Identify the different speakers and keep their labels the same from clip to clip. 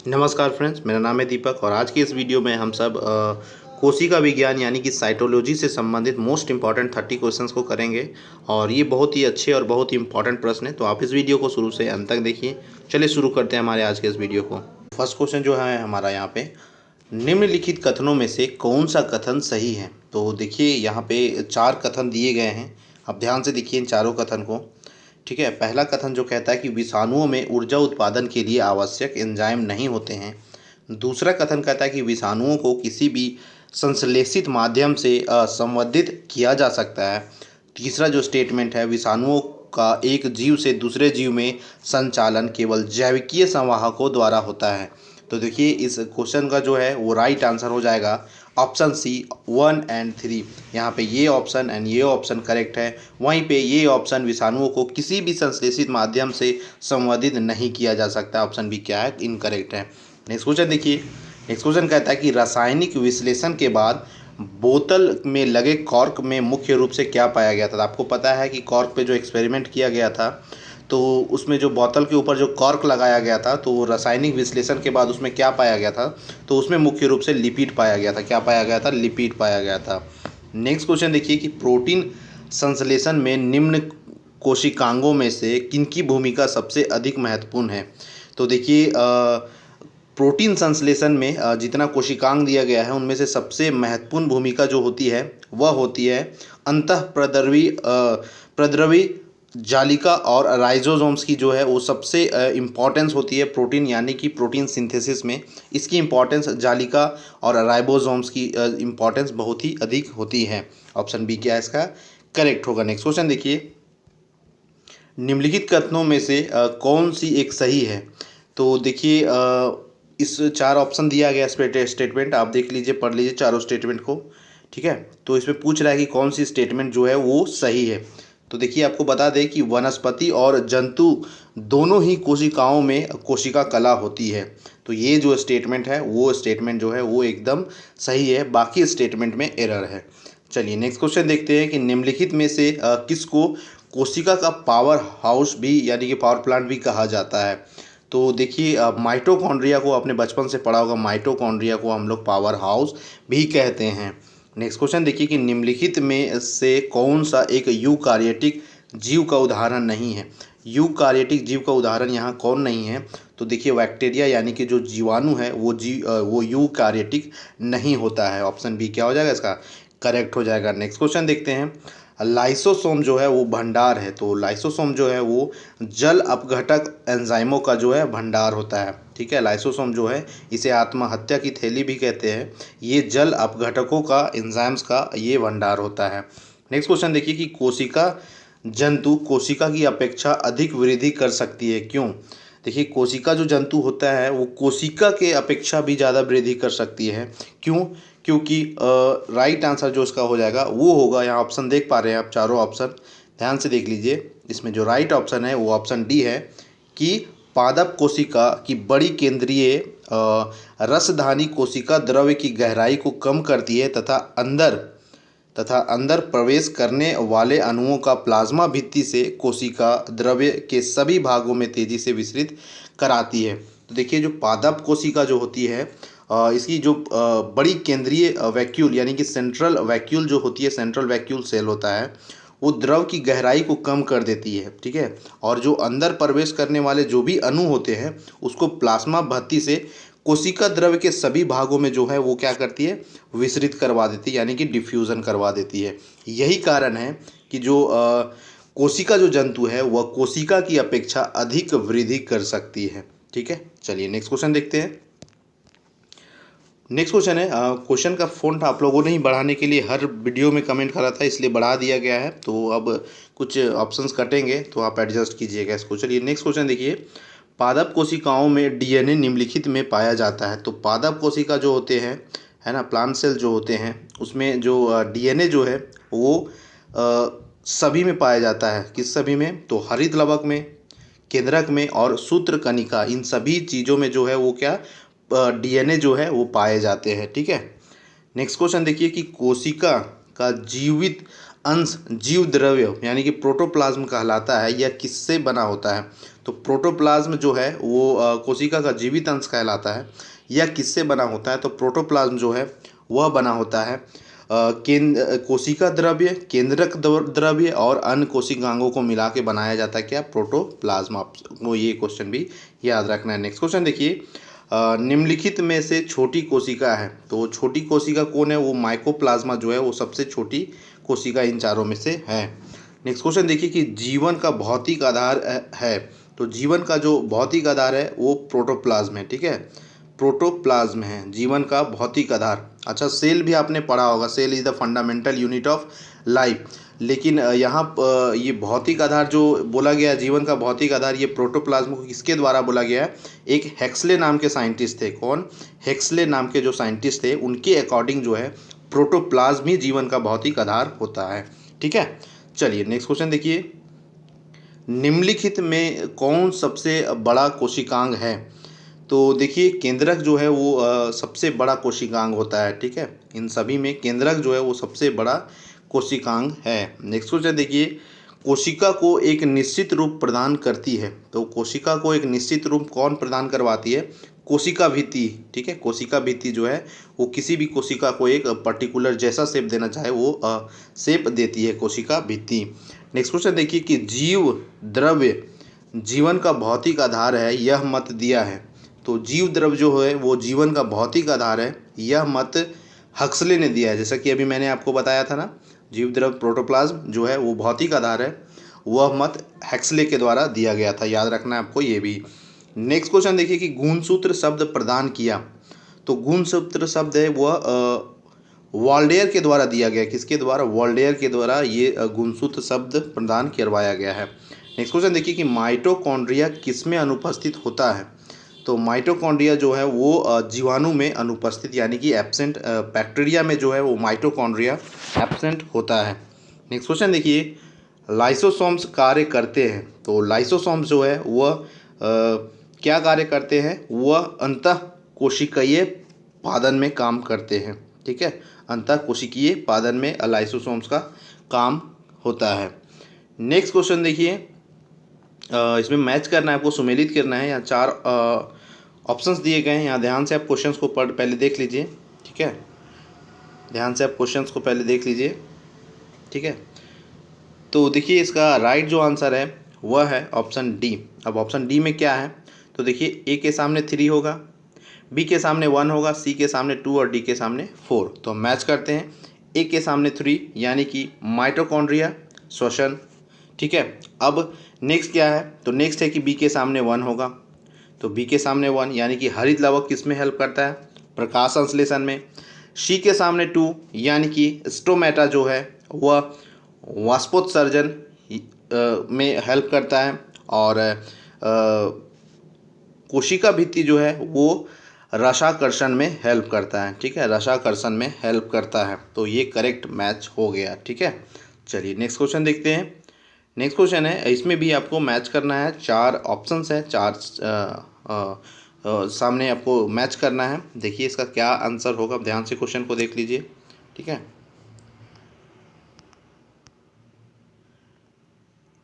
Speaker 1: नमस्कार फ्रेंड्स, मेरा नाम है दीपक और आज की इस वीडियो में हम सब कोशिका विज्ञान यानी कि साइटोलॉजी से संबंधित मोस्ट इंपॉर्टेंट 30 क्वेश्चंस को करेंगे। और ये बहुत ही अच्छे और बहुत ही इंपॉर्टेंट प्रश्न है, तो आप इस वीडियो को शुरू से अंत तक देखिए। चलिए शुरू करते हैं हमारे आज के इस वीडियो को। फर्स्ट क्वेश्चन जो है हमारा यहाँ पे, निम्नलिखित कथनों में से कौन सा कथन सही है। तो देखिए यहाँ पे 4 कथन दिए गए हैं, आप ध्यान से देखिए इन चारों कथन को। ठीक है, पहला कथन जो कहता है कि विषाणुओं में ऊर्जा उत्पादन के लिए आवश्यक एंजाइम नहीं होते हैं। दूसरा कथन कहता है कि विषाणुओं को किसी भी संश्लेषित माध्यम से संवर्धित किया जा सकता है। तीसरा जो स्टेटमेंट है, विषाणुओं का एक जीव से दूसरे जीव में संचालन केवल जैविकीय संवाहकों द्वारा होता है। तो देखिए इस क्वेश्चन का जो है वो राइट आंसर हो जाएगा ऑप्शन सी 1 एंड 3। यहाँ पे ये ऑप्शन एंड ये ऑप्शन करेक्ट है। वहीं पे ये ऑप्शन विषाणुओं को किसी भी संश्लेषित माध्यम से संवर्धित नहीं किया जा सकता, ऑप्शन बी क्या है, इनकरेक्ट है। नेक्स्ट क्वेश्चन देखिए। नेक्स्ट क्वेश्चन कहता है कि रासायनिक विश्लेषण के बाद बोतल में लगे कॉर्क में मुख्य रूप से क्या पाया गया था। तो आपको पता है कि कॉर्क पे जो एक्सपेरिमेंट किया गया था, तो उसमें जो बोतल के ऊपर जो कॉर्क लगाया गया था, तो रासायनिक विश्लेषण के बाद उसमें क्या पाया गया था, तो उसमें मुख्य रूप से लिपिड पाया गया था। क्या पाया गया था? लिपिड पाया गया था। नेक्स्ट क्वेश्चन देखिए कि प्रोटीन संश्लेषण में निम्न कोशिकांगों में से किनकी भूमिका सबसे अधिक महत्वपूर्ण है। तो देखिए प्रोटीन संश्लेषण में जितना कोशिकांग दिया गया है उनमें से सबसे महत्वपूर्ण भूमिका जो होती है वह होती है प्रद्रवी जालिका और राइजोसोम्स की जो है वो सबसे इम्पॉर्टेंस होती है प्रोटीन यानी कि प्रोटीन सिंथेसिस में। इसकी इम्पॉर्टेंस जालिका और राइबोसोम्स की इम्पॉर्टेंस बहुत ही अधिक होती है। ऑप्शन बी क्या है इसका करेक्ट होगा। नेक्स्ट क्वेश्चन देखिए, निम्नलिखित कथनों में से कौन सी एक सही है। तो देखिए इस 4 ऑप्शन दिया गया स्टेटमेंट, आप देख लीजिए, पढ़ लीजिए चारों स्टेटमेंट को। ठीक है, तो इसमें पूछ रहा है कि कौन सी स्टेटमेंट जो है वो सही है। तो देखिए आपको बता दें कि वनस्पति और जंतु दोनों ही कोशिकाओं में कोशिका कला होती है। तो ये जो स्टेटमेंट है वो स्टेटमेंट जो है वो एकदम सही है, बाकी स्टेटमेंट में एरर है। चलिए नेक्स्ट क्वेश्चन देखते हैं कि निम्नलिखित में से किसको कोशिका का पावर हाउस भी यानी कि पावर प्लांट भी कहा जाता है। तो देखिए माइटोकॉन्ड्रिया को आपने बचपन से पढ़ा होगा, माइटोकॉन्ड्रिया को हम लोग पावर हाउस भी कहते हैं। नेक्स्ट क्वेश्चन देखिए कि निम्नलिखित में से कौन सा एक यूकार्योटिक जीव का उदाहरण नहीं है। यूकार्योटिक जीव का उदाहरण यहाँ कौन नहीं है। तो देखिए बैक्टीरिया यानी कि जो जीवाणु है वो यूकार्योटिक नहीं होता है। ऑप्शन बी क्या हो जाएगा इसका करेक्ट हो जाएगा। नेक्स्ट क्वेश्चन देखते हैं, लाइसोसोम जो है वो भंडार है। तो लाइसोसोम जो है वो जल अपघटक एंजाइमों का जो है भंडार होता है। ठीक है, लाइसोसोम जो है इसे आत्महत्या की थैली भी कहते हैं। ये जल अपघटकों का एंजाइम्स का ये भंडार होता है। नेक्स्ट क्वेश्चन देखिए कि कोशिका जंतु कोशिका की अपेक्षा अधिक वृद्धि कर सकती है, क्यों। देखिए कोशिका जो जंतु होता है वो कोशिका के अपेक्षा भी ज़्यादा वृद्धि कर सकती है, क्यों। क्योंकि राइट आंसर जो इसका हो जाएगा वो होगा, यहाँ ऑप्शन देख पा रहे हैं आप, चारों ऑप्शन ध्यान से देख लीजिए। इसमें जो राइट ऑप्शन है वो ऑप्शन डी है कि पादप कोशिका की बड़ी केंद्रीय रसधानी कोशिका द्रव्य की गहराई को कम करती है तथा अंदर प्रवेश करने वाले अणुओं का प्लाज्मा भित्ति से कोशिका द्रव्य के सभी भागों में तेजी से विसरित कराती है। तो देखिए जो पादप कोशिका जो होती है इसकी जो बड़ी केंद्रीय वैक्यूल यानी कि सेंट्रल वैक्यूल जो होती है, सेंट्रल वैक्यूल सेल होता है, वो द्रव की गहराई को कम कर देती है। ठीक है, और जो अंदर प्रवेश करने वाले जो भी अणु होते हैं उसको प्लाज्मा भित्ति से कोशिका द्रव्य के सभी भागों में जो है वो क्या करती है, विसरित करवा देती है, यानी कि डिफ्यूज़न करवा देती है। यही कारण है कि जो कोशिका जो जंतु है वह कोशिका की अपेक्षा अधिक वृद्धि कर सकती है। ठीक है, चलिए नेक्स्ट क्वेश्चन देखते हैं। नेक्स्ट क्वेश्चन है, क्वेश्चन का फ़ॉन्ट आप लोगों ने ही बढ़ाने के लिए हर वीडियो में कमेंट करा था, इसलिए बढ़ा दिया गया है। तो अब कुछ ऑप्शंस कटेंगे तो आप एडजस्ट कीजिएगा इसको। चलिए नेक्स्ट क्वेश्चन देखिए, पादप कोशिकाओं में डीएनए निम्नलिखित में पाया जाता है। तो पादप कोशिका जो होते हैं, है ना, प्लांट सेल जो होते हैं, उसमें जो डीएनए जो है वो सभी में पाया जाता है। किस सभी में? तो हरित लवक में, केंद्रक में और सूत्रकनिका, इन सभी चीज़ों में जो है वो क्या डीएनए जो है वो पाए जाते हैं। ठीक है, नेक्स्ट क्वेश्चन देखिए कि कोशिका का जीवित अंश जीव द्रव्य यानी कि प्रोटोप्लाज्म कहलाता है, यह किससे बना होता है? तो प्रोटोप्लाज्म जो है वो कोशिका का जीवित अंश कहलाता है। यह किससे बना होता है? तो प्रोटोप्लाज्म जो है वह बना होता है कोशिका द्रव्य, केंद्रक द्रव्य और अन्य कोशिकांगों को मिला के बनाया जाता है क्या? प्रोटोप्लाज्म। आपको ये क्वेश्चन भी याद रखना है। नेक्स्ट क्वेश्चन देखिए, निम्नलिखित में से छोटी कोशिका है, तो छोटी कोशिका कौन है? वो माइकोप्लाज्मा जो है वो सबसे छोटी कोशिका इन चारों में से है। नेक्स्ट क्वेश्चन देखिए कि जीवन का भौतिक आधार है, तो जीवन का जो भौतिक आधार है वो प्रोटोप्लाज्म है। ठीक है, प्रोटोप्लाज्म है जीवन का भौतिक आधार। अच्छा, सेल भी आपने पढ़ा होगा, cell is the fundamental unit of life. लेकिन यहाँ ये भौतिक आधार जो बोला गया जीवन का भौतिक आधार, ये प्रोटोप्लाज्म को किसके द्वारा बोला गया है? एक हेक्सले नाम के साइंटिस्ट थे। कौन? हेक्सले नाम के जो साइंटिस्ट थे उनके अकॉर्डिंग जो है प्रोटोप्लाज्म ही जीवन का भौतिक आधार होता है। ठीक है, चलिए नेक्स्ट क्वेश्चन देखिए, निम्नलिखित में कौन सबसे बड़ा कोशिकांग है? तो देखिए केंद्रक जो है वो सबसे बड़ा कोशिकांग होता है। ठीक है, इन सभी में केंद्रक जो है वो सबसे बड़ा कोशिकांग है। नेक्स्ट क्वेश्चन देखिए, कोशिका को एक निश्चित रूप प्रदान करती है, तो कोशिका को एक निश्चित रूप कौन प्रदान करवाती है? कोशिका भित्ति। ठीक है, कोशिका भित्ति जो है वो किसी भी कोशिका को एक पर्टिकुलर जैसा शेप देना चाहे वो शेप देती है कोशिका भित्ति। नेक्स्ट क्वेश्चन देखिए कि जीव द्रव्य जीवन का भौतिक आधार है, यह मत दिया है। तो जीव द्रव्य जो है वो जीवन का भौतिक आधार है, यह मत हक्सले ने दिया है। जैसा कि अभी मैंने आपको बताया था ना, जीव द्रव्य प्रोटोप्लाज्म जो है वो भौतिक आधार है, वह मत हक्सले के द्वारा दिया गया था। याद रखना है आपको ये भी। नेक्स्ट क्वेश्चन देखिए कि गुणसूत्र शब्द प्रदान किया, तो गुणसूत्र शब्द है वह वॉल्डेयर के द्वारा दिया गया। किसके द्वारा? वॉल्डेयर के द्वारा ये गुणसूत्र शब्द प्रदान करवाया गया है। नेक्स्ट क्वेश्चन देखिए कि माइटोकॉन्ड्रिया किसमें अनुपस्थित होता है? तो माइटोकॉन्ड्रिया जो है वो जीवाणु में अनुपस्थित यानी कि एब्सेंट, बैक्टीरिया में जो है वो माइटोकॉन्ड्रिया एब्सेंट होता है। नेक्स्ट क्वेश्चन देखिए, लाइसोसोम्स कार्य करते हैं, तो लाइसोसोम्स जो है वह क्या कार्य करते हैं? वह अंतः कोशिकीय पादन में काम करते हैं। ठीक है, अंतः कोशिकीय पादन में लाइसोसोम्स का काम होता है। नेक्स्ट क्वेश्चन देखिए, इसमें मैच करना है आपको, सुमेलित करना है। यहाँ 4 ऑप्शंस दिए गए हैं, यहाँ ध्यान से आप क्वेश्चंस को पहले देख लीजिए। ठीक है, ध्यान से आप क्वेश्चंस को पहले देख लीजिए। ठीक है, तो देखिए इसका राइट जो आंसर है वह है ऑप्शन डी। अब ऑप्शन डी में क्या है? तो देखिए ए के सामने 3 होगा, बी के सामने 1 होगा, सी के सामने 2 और डी के सामने 4। तो मैच करते हैं, ए के सामने 3 यानी कि माइटोकॉन्ड्रिया श्वसन। ठीक है, अब नेक्स्ट क्या है? तो नेक्स्ट है कि बी के सामने 1 होगा, तो बी के सामने 1 यानी कि हरित लवक किस में हेल्प करता है? प्रकाश संश्लेषण में। सी के सामने 2 यानी कि स्टोमेटा जो है वह वाष्पोत्सर्जन में हेल्प करता है, और कोशिका भित्ति जो है वो रसाकर्षण में हेल्प करता है। ठीक है, रसाकर्षण में हेल्प करता है, तो ये करेक्ट मैच हो गया। ठीक है, चलिए नेक्स्ट क्वेश्चन देखते हैं। नेक्स्ट क्वेश्चन है, इसमें भी आपको मैच करना है। 4 ऑप्शंस है, 4 सामने आपको मैच करना है। देखिए इसका क्या आंसर होगा, ध्यान से क्वेश्चन को देख लीजिए। ठीक है,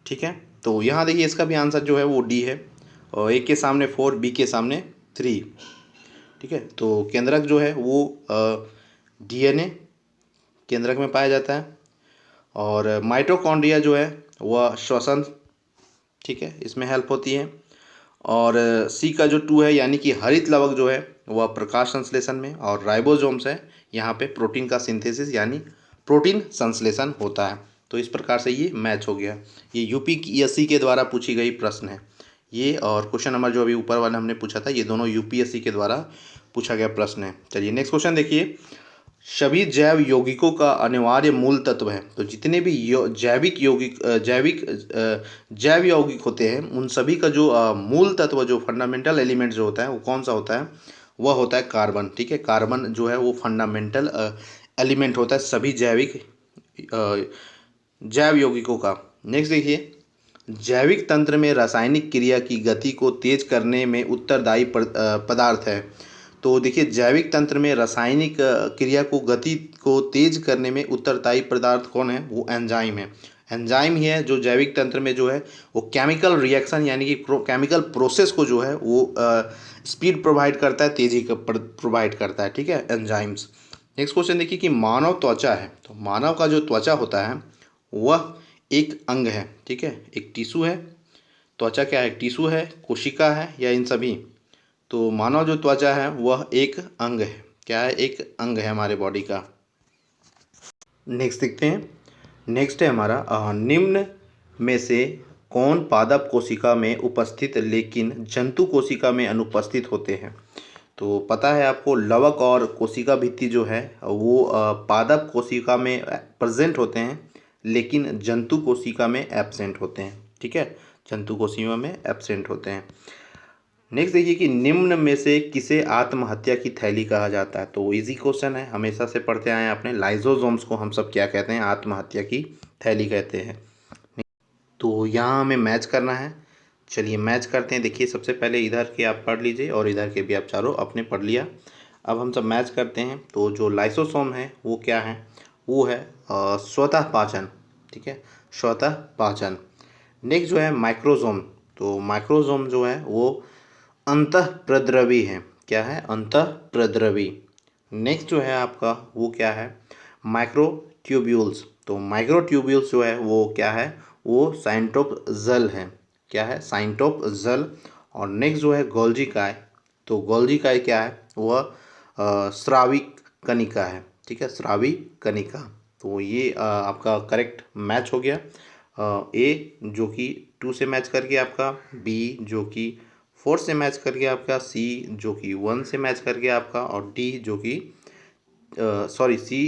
Speaker 1: ठीक है, तो यहाँ देखिए इसका भी आंसर जो है वो डी है, और ए के सामने 4, बी के सामने 3। ठीक है, तो केंद्रक जो है वो डीएनए केंद्रक में पाया जाता है, और माइटोकॉन्ड्रिया जो है वह श्वसन, ठीक है, इसमें हेल्प होती है, और सी का जो 2 है यानी कि हरित लवक जो है वह प्रकाश संश्लेषण में, और राइबोसोम्स है यहाँ पे प्रोटीन का सिंथेसिस यानी प्रोटीन संश्लेषण होता है। तो इस प्रकार से ये मैच हो गया। ये यूपीएससी के द्वारा पूछी गई प्रश्न है ये, और क्वेश्चन नंबर जो अभी ऊपर वाला हमने पूछा था ये दोनों यूपीएससी के द्वारा पूछा गया प्रश्न है। चलिए नेक्स्ट क्वेश्चन देखिए, सभी जैव यौगिकों का अनिवार्य मूल तत्व है, तो जितने भी जैव यौगिक होते हैं उन सभी का जो मूल तत्व, जो फंडामेंटल एलिमेंट जो होता है वो कौन सा होता है? वह होता है कार्बन। ठीक है, कार्बन जो है वो फंडामेंटल एलिमेंट होता है सभी जैव यौगिकों का। नेक्स्ट देखिए, जैविक तंत्र में रासायनिक क्रिया की गति को तेज करने में उत्तरदायी पदार्थ है, तो देखिए जैविक तंत्र में रासायनिक क्रिया को गति को तेज करने में उत्तरदायी पदार्थ कौन है, वो एंजाइम है। एंजाइम ही है जो जैविक तंत्र में जो है वो केमिकल रिएक्शन यानी कि केमिकल प्रोसेस को जो है वो स्पीड प्रोवाइड करता है, तेजी प्रोवाइड करता है, ठीक है, एंजाइम्स। नेक्स्ट क्वेश्चन देखिए कि मानव त्वचा है, तो मानव का जो त्वचा होता है वह एक अंग है, ठीक है, एक टिश्यू है। त्वचा क्या है, टिश्यू है, कोशिका है, या इन सभी? तो मानव जो त्वचा है वह एक अंग है, क्या है, एक अंग है हमारे बॉडी का। नेक्स्ट देखते हैं। नेक्स्ट है हमारा निम्न में से कौन पादप कोशिका में उपस्थित लेकिन जंतु कोशिका में अनुपस्थित होते हैं? तो पता है आपको लवक और कोशिका भित्ति जो है वो पादप कोशिका में प्रेजेंट होते हैं लेकिन जंतु कोशिका में एब्सेंट होते हैं, ठीक है, जंतु कोशिका में एब्सेंट होते हैं। नेक्स्ट देखिए कि निम्न में से किसे आत्महत्या की थैली कहा जाता है? तो इजी क्वेश्चन है, हमेशा से पढ़ते आए हैं आपने। लाइजोसोम्स को हम सब क्या कहते हैं, आत्महत्या की थैली कहते हैं। तो यहाँ हमें मैच करना है, चलिए मैच करते हैं। देखिए सबसे पहले इधर के आप पढ़ लीजिए और इधर के भी आप चारों अपने पढ़ लिया। अब हम सब मैच करते हैं। तो जो लाइसोसोम है वो क्या है, वो है स्वतः पाचन, ठीक है, स्वतः पाचन। नेक्स्ट जो है माइक्रोसोम, तो माइक्रोसोम जो है वो अंतःप्रद्रवी है, क्या है, अंतःप्रद्रवी। नेक्स्ट जो है आपका वो क्या है, माइक्रोट्यूब्यूल्स, तो माइक्रोट्यूब्यूल्स जो है वो क्या है, वो साइटोप्लाज्म है, क्या है, साइटोप्लाज्म। और नेक्स्ट जो है गोल्जीकाय, तो गोल्जीकाय क्या है, वह स्रावी कणिका है, ठीक है, स्रावी कणिका। तो ये आपका करेक्ट मैच हो गया। ए जो कि 2 से मैच करके आपका, बी जो कि 4 से मैच करके आपका, सी जो कि 1 से मैच करके आपका, और डी जो कि सॉरी सी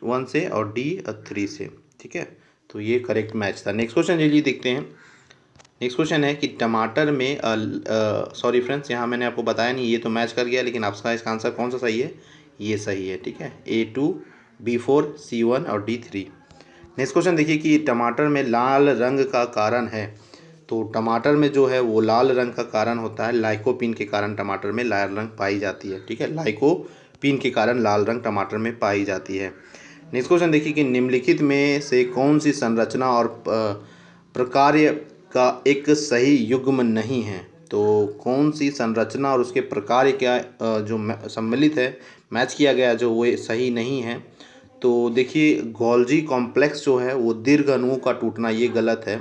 Speaker 1: 1 से और डी 3 से, ठीक है। तो ये करेक्ट मैच था। नेक्स्ट क्वेश्चन चलिए देखते हैं। नेक्स्ट क्वेश्चन है कि टमाटर में सॉरी फ्रेंड्स, यहाँ मैंने आपको बताया नहीं, ये तो मैच कर गया, लेकिन आपका इसका आंसर कौन सा सही है, ये सही है, ठीक है, A2 B4 C1 और D3। नेक्स्ट क्वेश्चन देखिए कि टमाटर में लाल रंग का कारण है। तो टमाटर में जो है वो लाल रंग का कारण होता है लाइकोपीन के कारण टमाटर में लाल रंग पाई जाती है, ठीक है, लाइकोपीन के कारण लाल रंग टमाटर में पाई जाती है। नेक्स्ट क्वेश्चन देखिए कि निम्नलिखित में से कौन सी संरचना और प्रकार्य का एक सही युग्म नहीं है? तो कौन सी संरचना और उसके प्रकार्य क्या जो सम्मिलित है, मैच किया गया, जो वो सही नहीं है? तो देखिए गोल्जी कॉम्प्लेक्स जो है वो दीर्घ अणुओं का टूटना, ये गलत है।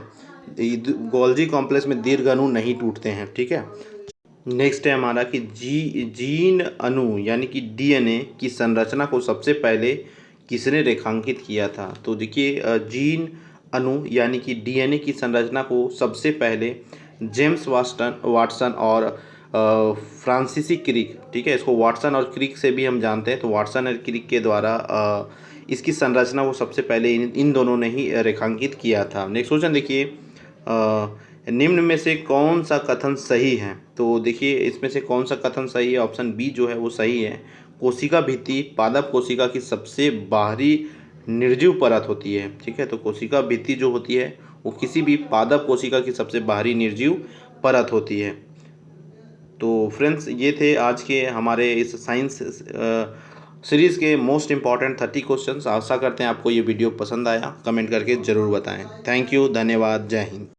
Speaker 1: गोल्जी कॉम्प्लेक्स में दीर्घ अणु नहीं टूटते हैं, ठीक है। नेक्स्ट है हमारा कि जीन अणु यानी कि डीएनए की संरचना को सबसे पहले किसने रेखांकित किया था? तो देखिए जीन अणु यानी कि डीएनए की संरचना को सबसे पहले जेम्स वाटसन और फ्रांसीसी क्रिक, ठीक है, इसको वाटसन और क्रिक से भी हम जानते हैं। तो वाटसन और क्रिक के द्वारा इसकी संरचना को सबसे पहले इन दोनों ने ही रेखांकित किया था। नेक्स्ट क्वेश्चन देखिए निम्न में से कौन सा कथन सही है? तो देखिए इसमें से कौन सा कथन सही है, ऑप्शन बी जो है वो सही है। कोशिका भित्ति पादप कोशिका की सबसे बाहरी निर्जीव परत होती है, ठीक है, तो कोशिका भित्ति जो होती है वो किसी भी पादप कोशिका की सबसे बाहरी निर्जीव परत होती है। तो फ्रेंड्स ये थे आज के हमारे इस साइंस सीरीज़ के मोस्ट इम्पॉर्टेंट 30 क्वेश्चंस। आशा करते हैं आपको ये वीडियो पसंद आया, कमेंट करके ज़रूर बताएं। थैंक यू, धन्यवाद, जय हिंद।